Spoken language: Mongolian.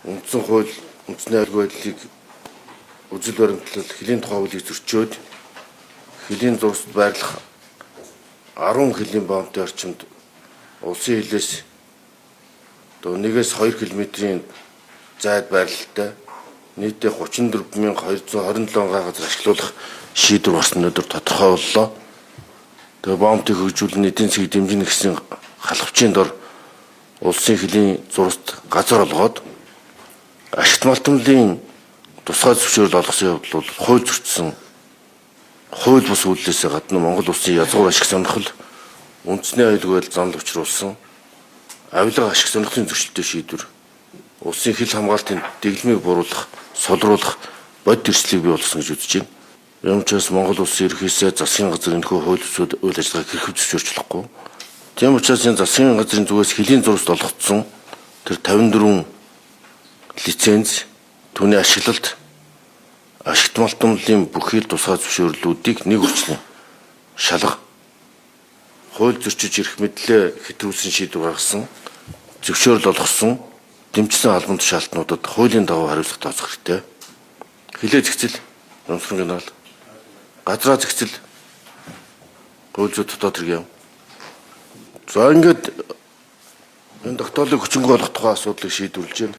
үндсэн хууль, үндэсний аюулгүй байдлыг үзэл баримтлал хөлийн тухай хуулийг зөрчөөд хөлийн зурсад байрлах 10 хөлийн боомтой орчимд улсын хилээс 1-2 км-ийн зайд байрлалтай нийтдээ 34,227 газар ашиглуулах шийдвэр гарсан өдөр тодорхой боллоо. Тэгээ боомтыг хөгжүүлэн эдийн засгийг дэмжинэ гэсэн халавчийн дор улсын хөлийн зурсад газар олгоод ашигт малтмлын тусгай зөвшөөрөл олгосон явдал бол хууль зөрчсөн хууль бус үйлдэлээс гадна Монгол улсын язгуур ашиг сонирхол үндэсний аюулгүй байдал занал учруулсан авилга ашиг сонирхлын зөрчилтэй шийдвэр улсын хил хамгаалтын дэглэмийг буруулах, сулруулах бодит эрсдлийг бий болгосон гэж үзэж байна. Юм ч бас Монгол улсын ерөнхийдөө засгийн газар энэхүү хууль бусад үйл ажиллагааг хэрхэн зөвшөөрч болохгүй. Тийм учраас энэ засгийн газрын зүгээс хөлийн зурсад олгогдсон тэр 54 лиценз түүний ашиглалт ашигт малтмлын бүхий л тусгай зөвшөөрлүүдийг нэг хүчлэн шалга хууль зөрчиж ирэх мэдлээ хэтрүүлсэн шийдвэр гаргасан зөвшөөрөл олгосон дэмжсэн албан тушаалтнуудад хуулийн дагуу хариуцлага тооцох хэрэгтэй. Хилээ зэгцэл Нумсрын генерал газраа зэгцэл хууль зүйн дотоод хэрэг юм. За ингээд энэ тогтоолыг хүчингүй болгох тухай асуудлыг шийдвэрлэж байна.